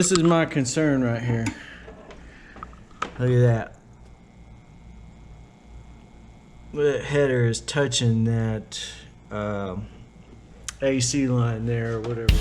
This is my concern right here. Look at that. The header is touching that AC line there or whatever.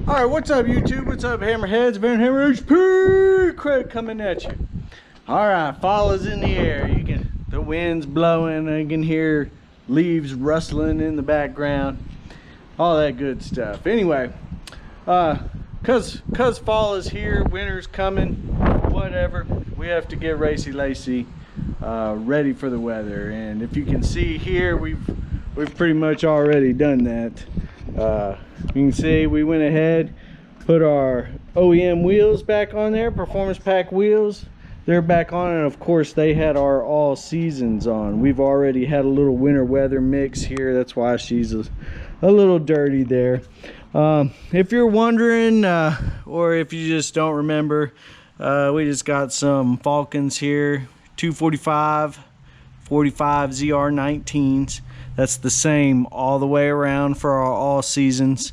Alright, what's up YouTube? What's up Hammerheads? Vanhammer HP Craig coming at you. Alright, fall is in the air. The wind's blowing, I can hear leaves rustling in the background. All that good stuff. Anyway, cause fall is here, winter's coming, whatever. We have to get racy-lacy ready for the weather. And if you can see here, we've pretty much already done that. You can see we went ahead, put our OEM wheels back on there, performance pack wheels. They're back on, and of course they had our all seasons on. We've already had a little winter weather mix here. That's why she's a little dirty there. If you're wondering, or if you just don't remember, we just got some Falcons here, 245 45 ZR19s. That's the same all the way around for our all seasons.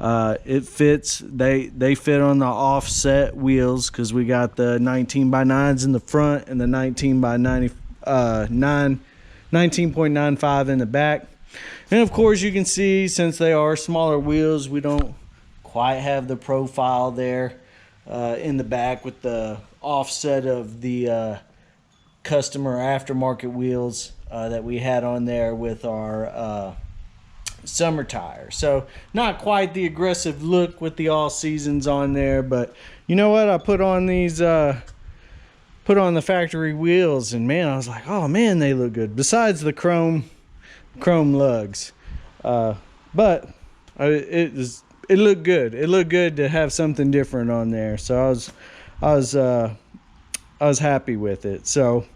It fits. They fit on the offset wheels because we got the 19x9s in the front and the 19.95 in the back. And of course you can see, since they are smaller wheels, we don't quite have the profile there in the back with the offset of the customer aftermarket wheels that we had on there with our summer tire. So not quite the aggressive look with the all seasons on there, but you know what, I put on these put on the factory wheels, and man, I was like, oh man, they look good, besides the chrome lugs. But it looked good. It looked good to have something different on there, so I was happy with it. So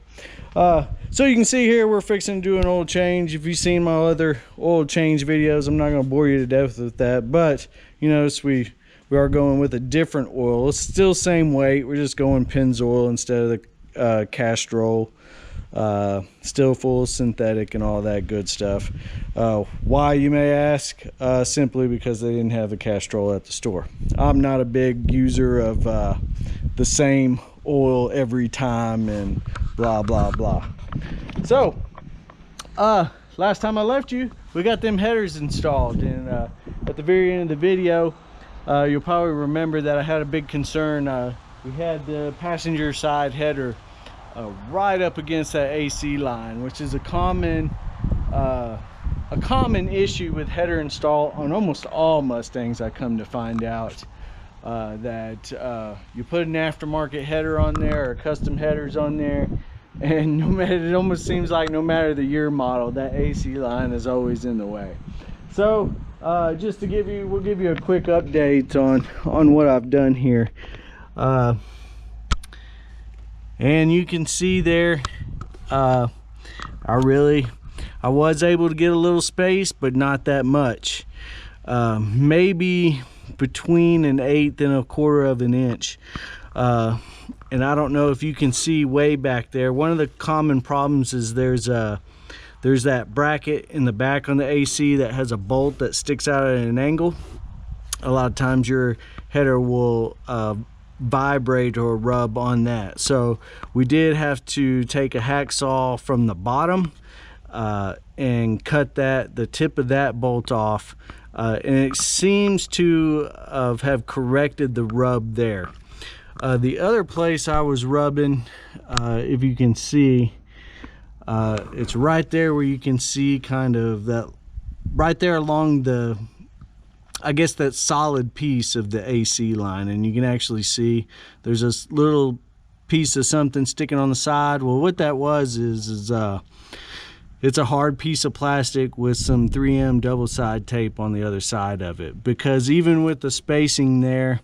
you can see here we're fixing to do an oil change. If you've seen my other oil change videos, I'm not going to bore you to death with that, but you notice we are going with a different oil. It's still same weight, we're just going Pennzoil instead of the Castrol. Still full synthetic and all that good stuff. Why, you may ask? Simply because they didn't have the Castrol at the store. I'm not a big user of the same oil every time and blah blah blah. So last time I left you, we got them headers installed, and at the very end of the video, you'll probably remember that I had a big concern. We had the passenger side header right up against that AC line, which is a common issue with header install on almost all Mustangs. I come to find out that you put an aftermarket header on there or custom headers on there, and it almost seems like no matter the year model, that AC line is always in the way. So just to we'll give you a quick update on what I've done here. And you can see there, I was able to get a little space, but not that much. Maybe between 1/8 and 1/4 of an inch. And I don't know if you can see way back there. One of the common problems is there's that bracket in the back on the AC that has a bolt that sticks out at an angle. A lot of times your header will vibrate or rub on that. So we did have to take a hacksaw from the bottom and cut the tip of that bolt off, and it seems to have corrected the rub there. The other place I was rubbing, if you can see, it's right there where you can see kind of that, right there along the, I guess, that solid piece of the AC line, and you can actually see there's this little piece of something sticking on the side. Well, what that was is it's a hard piece of plastic with some 3M double side tape on the other side of it, because even with the spacing there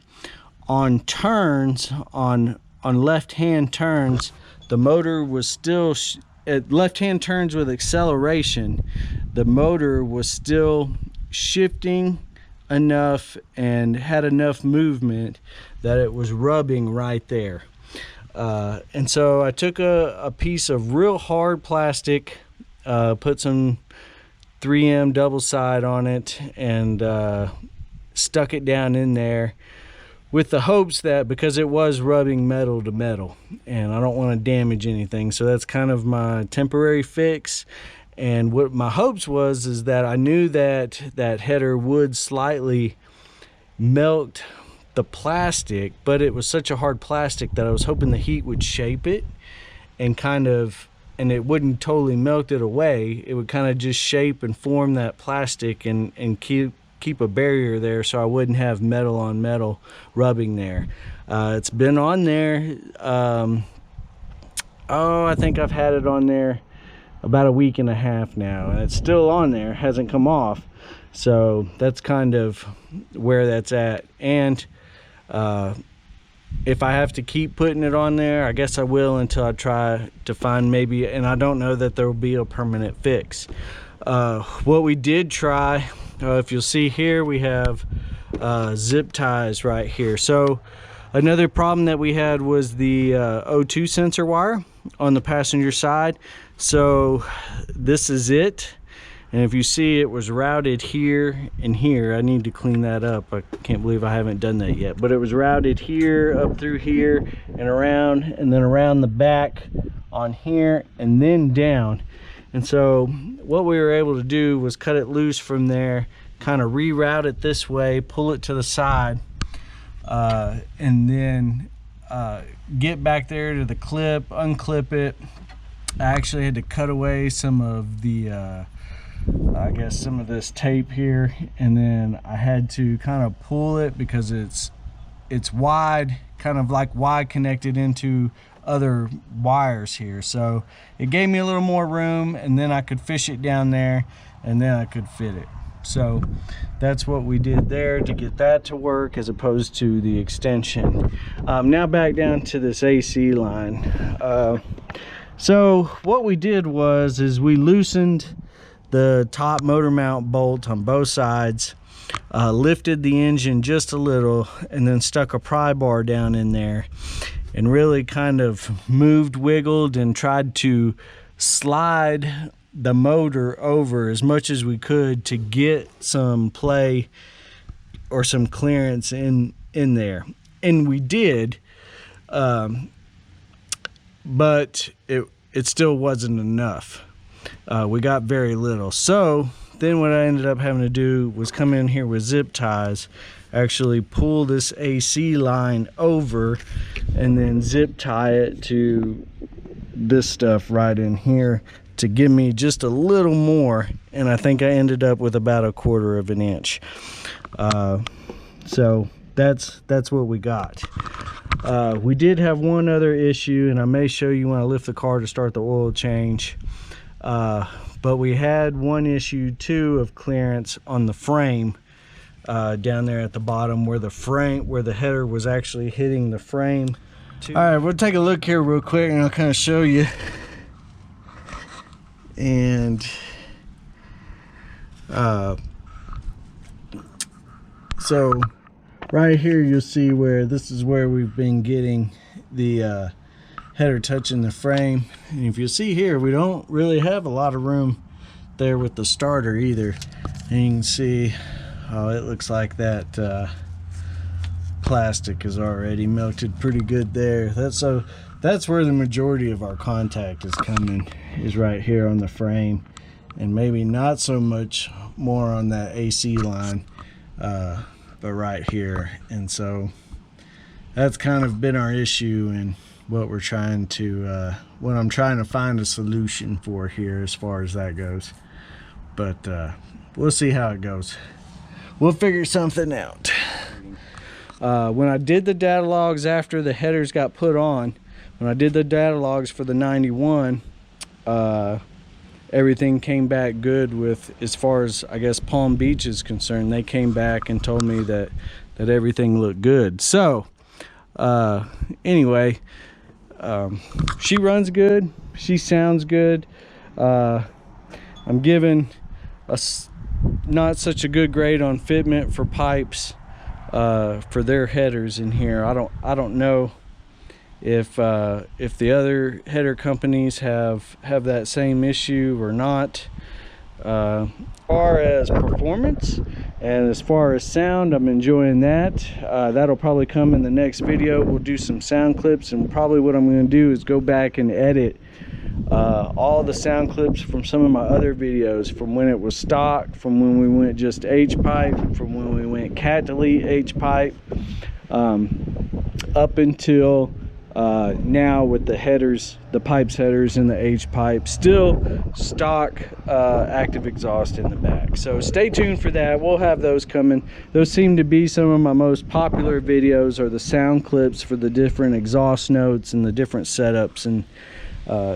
on turns, on left hand turns, the motor was still at left hand turns with acceleration, the motor was still shifting enough and had enough movement that it was rubbing right there. And so I took a piece of real hard plastic, put some 3M double side on it, and stuck it down in there with the hopes that, because it was rubbing metal to metal and I don't want to damage anything, so that's kind of my temporary fix. And what my hopes was is that I knew that that header would slightly melt the plastic, but it was such a hard plastic that I was hoping the heat would shape it and and it wouldn't totally melt it away. It would kind of just shape and form that plastic and keep a barrier there, so I wouldn't have metal on metal rubbing there. It's been on there, I think I've had it on there about a week and a half now, and it's still on there, hasn't come off. So that's kind of where that's at. And if I have to keep putting it on there, I guess I will until I try to find maybe, and I don't know that there will be a permanent fix. What we did try, if you'll see here, we have zip ties right here. So another problem that we had was the O2 sensor wire on the passenger side. So this is it, and if you see, it was routed here and here. I need to clean that up. I can't believe I haven't done that yet, but it was routed here, up through here and around, and then around the back on here and then down. And so what we were able to do was cut it loose from there, kind of reroute it this way, pull it to the side, and then get back there to the clip, unclip it. I actually had to cut away some of the I guess some of this tape here, and then I had to kind of pull it because it's wide, kind of like wide connected into other wires here, so it gave me a little more room, and then I could fish it down there and then I could fit it. So that's what we did there to get that to work, as opposed to the extension. Now back down to this AC line. So what we did is we loosened the top motor mount bolt on both sides, lifted the engine just a little, and then stuck a pry bar down in there and really kind of wiggled and tried to slide the motor over as much as we could to get some play or some clearance in there. And we did, but it still wasn't enough. We got very little. So then what I ended up having to do was come in here with zip ties, actually pull this AC line over, and then zip tie it to this stuff right in here to give me just a little more. And I think I ended up with about 1/4 of an inch. So that's what we got. We did have one other issue, and I may show you when I lift the car to start the oil change. But we had one issue too of clearance on the frame, down there at the bottom where the header was actually hitting the frame. All right, we'll take a look here real quick and I'll kind of show you. And so right here you'll see where this is where we've been getting the header touching the frame. And if you see here, we don't really have a lot of room there with the starter either. And you can see it looks like that plastic is already melted pretty good there. That's where the majority of our contact is coming, is right here on the frame, and maybe not so much more on that AC line, but right here. And so that's kind of been our issue, and what we're trying to what I'm trying to find a solution for here as far as that goes. But we'll see how it goes. We'll figure something out. When I did the data logs after the headers got put on, when I did the data logs for the 91, everything came back good with, as far as I guess Palm Beach is concerned. They came back and told me that everything looked good. So anyway, she runs good, she sounds good. I'm giving a not such a good grade on fitment for Pypes for their headers in here. I don't know if the other header companies have that same issue or not. As far as performance and as far as sound, I'm enjoying that. That'll probably come in the next video. We'll do some sound clips, and probably what I'm going to do is go back and edit all the sound clips from some of my other videos, from when it was stock, from when we went just H-pipe, from when we went cat delete H-pipe, up until now with the headers, the Pypes headers and the H-pipe, still stock active exhaust in the back. So stay tuned for that. We'll have those coming. Those seem to be some of my most popular videos, are the sound clips for the different exhaust notes and the different setups. And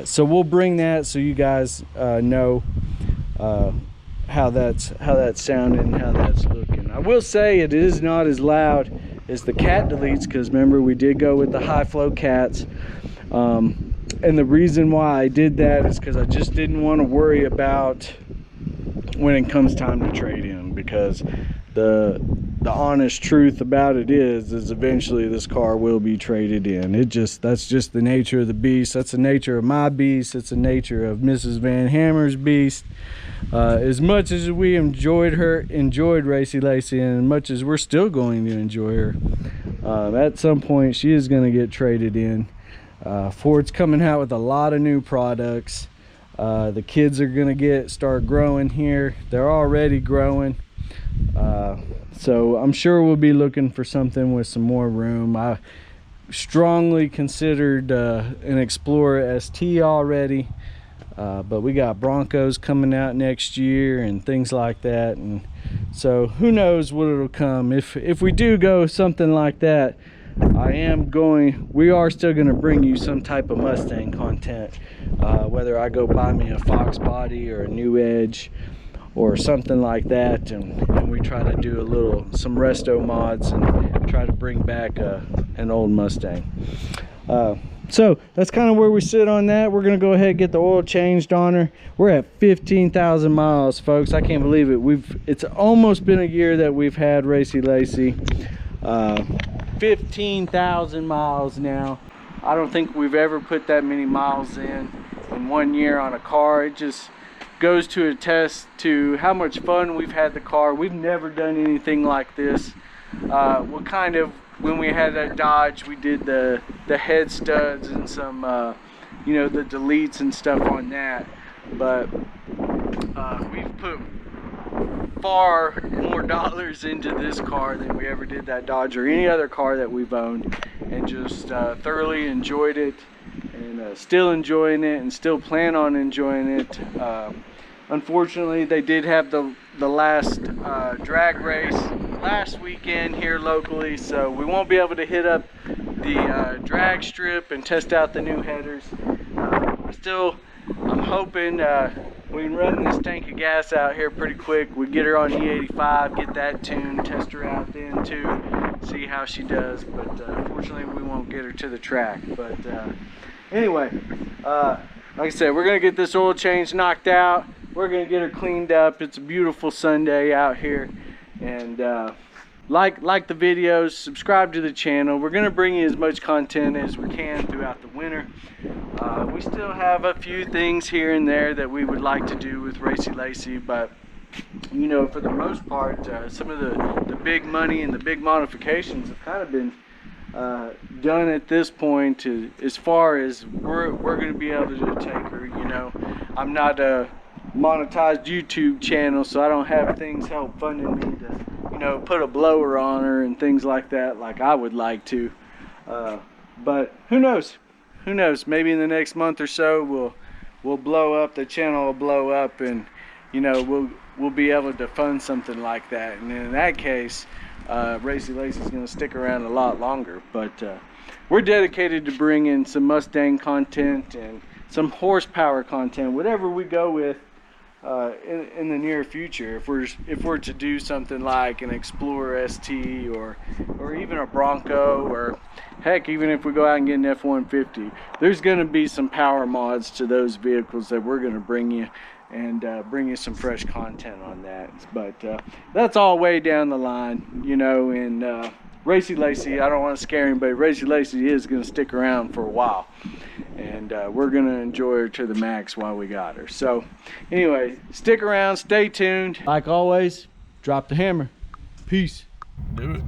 so we'll bring that so you guys know how that's sounding and how that's looking. I will say it is not as loud as the cat deletes, because remember, we did go with the high flow cats, and the reason why I did that is because I just didn't want to worry about when it comes time to trade in, because the honest truth about it is eventually this car will be traded in. That's just the nature of the beast. That's the nature of my beast. It's the nature of Mrs. Vanhammer's beast. As much as we enjoyed Racy Lacey, and as much as we're still going to enjoy her, at some point she is going to get traded in. Ford's coming out with a lot of new products. The kids are going to start growing here. They're already growing. So I'm sure we'll be looking for something with some more room. I strongly considered an Explorer ST already, but we got Broncos coming out next year and things like that, and so who knows what it'll come. If we do go something like that, we are still going to bring you some type of Mustang content, whether I go buy me a Fox body or a New Edge or something like that, and we try to do some resto mods and try to bring back an old Mustang. So that's kind of where we sit on that. We're gonna go ahead and get the oil changed on her. We're at 15,000 miles, folks. I can't believe it. It's almost been a year that we've had Racy Lacey. 15,000 miles now. I don't think we've ever put that many miles in 1 year on a car. It just goes to attest to how much fun we've had the car. We've never done anything like this. When we had that Dodge, we did the head studs and some the deletes and stuff on that, but we've put far more dollars into this car than we ever did that Dodge or any other car that we've owned, and just thoroughly enjoyed it, and still enjoying it, and still plan on enjoying it. Unfortunately, they did have the last drag race last weekend here locally, so we won't be able to hit up the drag strip and test out the new headers. I'm hoping we can run this tank of gas out here pretty quick. We get her on E85, get that tuned, test her out then too, see how she does. But unfortunately, we won't get her to the track. But anyway, like I said, we're gonna get this oil change knocked out. We're gonna get her cleaned up. It's a beautiful Sunday out here, and like the videos, subscribe to the channel. We're gonna bring you as much content as we can throughout the winter. We still have a few things here and there that we would like to do with Racy Lacey, but for the most part, some of the big money and the big modifications have kind of been done at this point. As far as we're going to be able to take her. I'm not a monetized YouTube channel, so I don't have things help funding me to put a blower on her and things like that, like I would like to. But who knows? Maybe in the next month or so we'll blow up, the channel will blow up, and we'll be able to fund something like that. And in that case, Racy Lacey's going to stick around a lot longer. But we're dedicated to bringing some Mustang content and some horsepower content, whatever we go with in the near future. If we're to do something like an Explorer ST or even a Bronco, or heck, even if we go out and get an F-150, there's going to be some power mods to those vehicles that we're going to bring you, and bring you some fresh content on that. But that's all way down the line, you know. And Racy Lacey, I don't want to scare anybody, Racy Lacey is going to stick around for a while, and we're going to enjoy her to the max while we got her. So anyway, stick around, stay tuned. Like always, drop the hammer. Peace. Do it.